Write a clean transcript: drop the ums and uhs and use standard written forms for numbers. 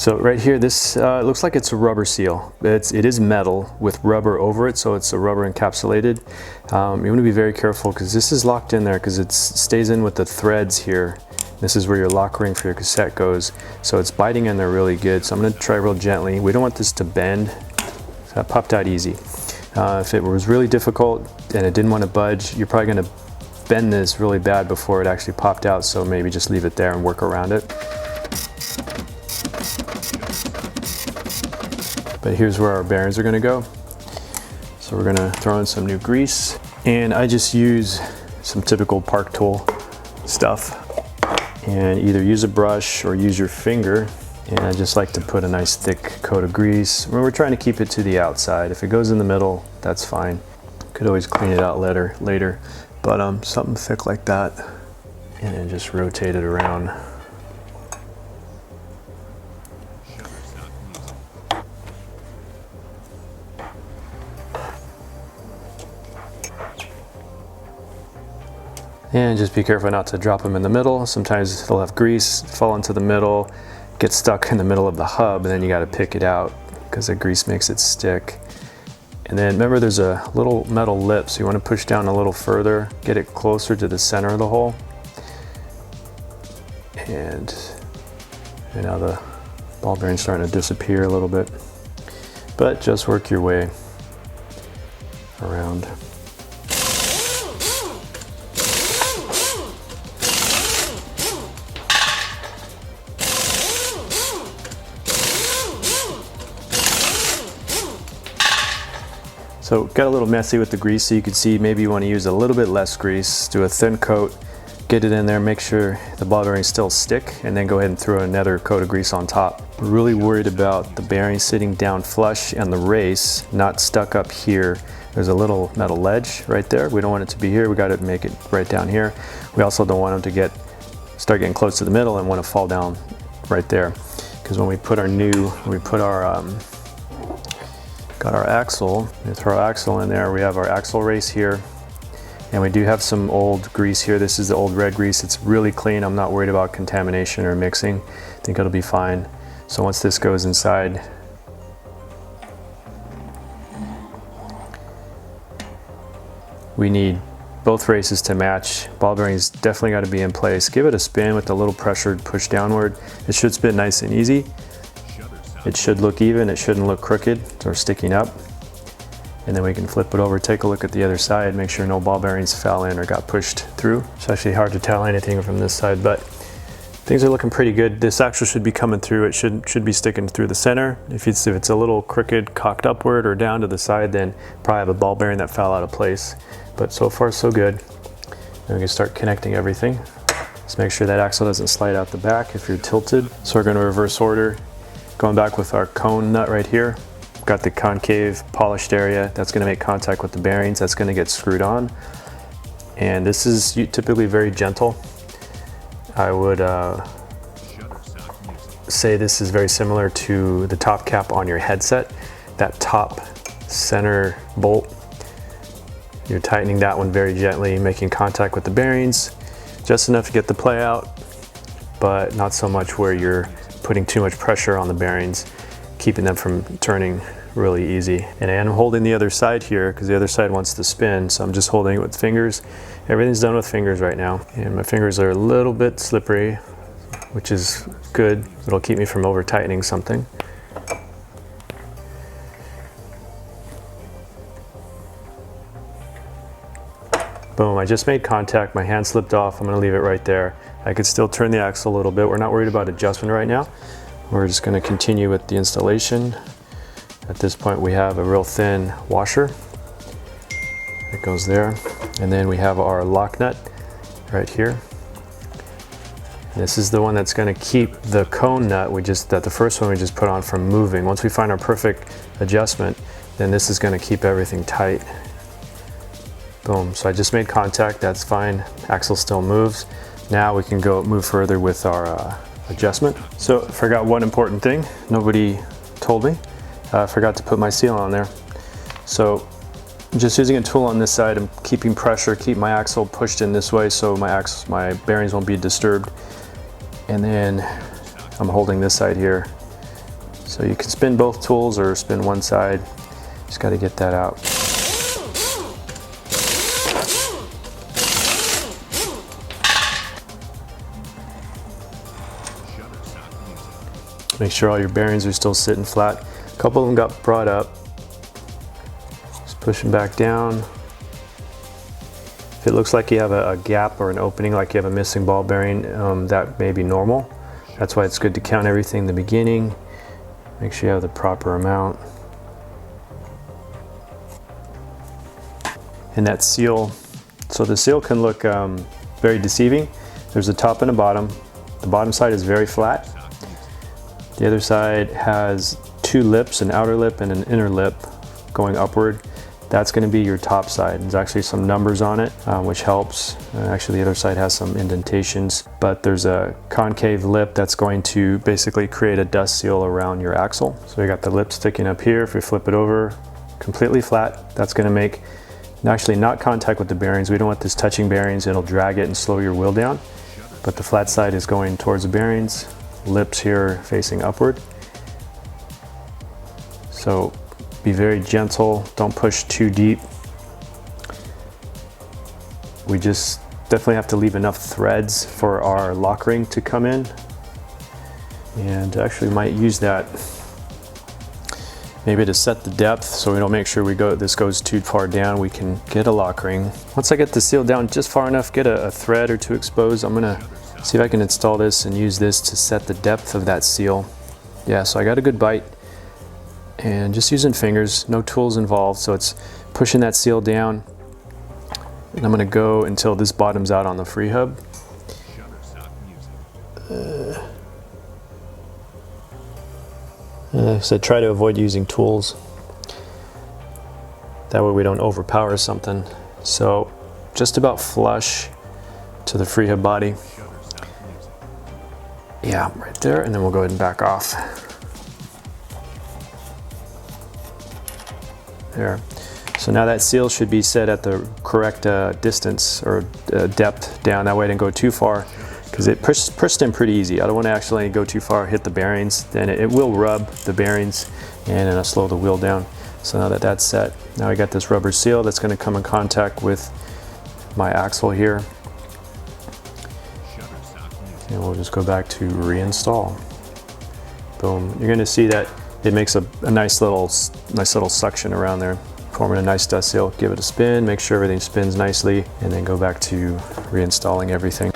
So right here, this looks like it's a rubber seal. It is metal with rubber over it, so it's a rubber encapsulated. You want to be very careful because this is locked in there because it stays in with the threads here. This is where your lock ring for your cassette goes. So it's biting in there really good. So I'm going to try real gently. We don't want this to bend. So that popped out easy. If it was really difficult and it didn't want to budge, you're probably going to bend this really bad before it actually popped out. So maybe just leave it there and work around it. But here's where our bearings are going to go. So we're going to throw in some new grease, and I just use some typical Park Tool stuff, and either use a brush or use your finger. And I just like to put a nice thick coat of grease. We're trying to keep it to the outside. If it goes in the middle, that's fine. Could always clean it out later. But something thick like that, and then just rotate it around. And just be careful not to drop them in the middle. Sometimes they'll have grease fall into the middle, get stuck in the middle of the hub, and then you got to pick it out because the grease makes it stick. And then remember, there's a little metal lip, so you want to push down a little further, get it closer to the center of the hole. And now the ball bearing's starting to disappear a little bit, but just work your way around. So got a little messy with the grease, so you can see maybe you want to use a little bit less grease, do a thin coat, get it in there, make sure the ball bearings still stick, and then go ahead and throw another coat of grease on top. We're really worried about the bearing sitting down flush and the race not stuck up here. There's a little metal ledge right there. We don't want it to be here. We got to make it right down here. We also don't want them to start getting close to the middle and want to fall down right there. Because when we put our got our axle, we throw our axle in there, we have our axle race here, and we do have some old grease here. This is the old red grease. It's really clean. I'm not worried about contamination or mixing. I think it'll be fine. So once this goes inside, we need both races to match. Ball bearings definitely got to be in place. Give it a spin with a little pressure, push downward. It should spin nice and easy. It should look even, it shouldn't look crooked or sticking up. And then we can flip it over, take a look at the other side, make sure no ball bearings fell in or got pushed through. It's actually hard to tell anything from this side, but things are looking pretty good. This axle should be coming through. It should be sticking through the center. If it's a little crooked, cocked upward or down to the side, then probably have a ball bearing that fell out of place. But so far so good. Then we can start connecting everything. Let's make sure that axle doesn't slide out the back if you're tilted. So we're going to reverse order. Going back with our cone nut right here. Got the concave polished area. That's going to make contact with the bearings. That's going to get screwed on. And this is typically very gentle. I would say this is very similar to the top cap on your headset. That top center bolt. You're tightening that one very gently, making contact with the bearings. Just enough to get the play out, but not so much where you're putting too much pressure on the bearings, keeping them from turning really easy. And I'm holding the other side here because the other side wants to spin, so I'm just holding it with fingers. Everything's done with fingers right now, and my fingers are a little bit slippery, which is good. It'll keep me from over tightening something. Boom, I just made contact, my hand slipped off, I'm gonna leave it right there. I could still turn the axle a little bit. We're not worried about adjustment right now. We're just gonna continue with the installation. At this point we have a real thin washer. It goes there. And then we have our lock nut right here. This is the one that's gonna keep the cone nut, the first one we just put on, from moving. Once we find our perfect adjustment, then this is gonna keep everything tight. Boom, so I just made contact, that's fine. Axle still moves. Now we can move further with our adjustment. So I forgot one important thing, nobody told me. I forgot to put my seal on there. So I'm just using a tool on this side. I'm keeping pressure, keep my axle pushed in this way so my bearings won't be disturbed. And then I'm holding this side here. So you can spin both tools or spin one side. Just got to get that out. Make sure all your bearings are still sitting flat. A couple of them got brought up. Just push them back down. If it looks like you have a gap or an opening, like you have a missing ball bearing, that may be normal. That's why it's good to count everything in the beginning. Make sure you have the proper amount. And that seal, so the seal can look very deceiving. There's a top and a bottom. The bottom side is very flat. The other side has two lips, an outer lip and an inner lip going upward. That's going to be your top side. There's actually some numbers on it, which helps. Actually, the other side has some indentations, but there's a concave lip that's going to basically create a dust seal around your axle. So you got the lip sticking up here. If we flip it over, completely flat, that's going to make actually not contact with the bearings. We don't want this touching bearings. It'll drag it and slow your wheel down. But the flat side is going towards the bearings. Lips here facing upward. So be very gentle, don't push too deep. We just definitely have to leave enough threads for our lock ring to come in. And actually might use that maybe to set the depth so we don't make sure this goes too far down. We can get a lock ring. Once I get the seal down just far enough, get a thread or two exposed, I'm gonna see if I can install this and use this to set the depth of that seal. Yeah, so I got a good bite and just using fingers, no tools involved. So it's pushing that seal down, and I'm gonna go until this bottoms out on the free hub. So try to avoid using tools. That way we don't overpower something. So just about flush to the free hub body. Yeah, right there, and then we'll go ahead and back off. There. So now that seal should be set at the correct distance or depth down. That way it didn't go too far, because it pushed in pretty easy. I don't want to actually go too far, hit the bearings. Then it will rub the bearings and it'll slow the wheel down. So now that that's set, now I got this rubber seal that's going to come in contact with my axle here. And we'll just go back to reinstall. Boom. You're going to see that it makes a nice little suction around there, forming a nice dust seal. Give it a spin, make sure everything spins nicely, and then go back to reinstalling everything.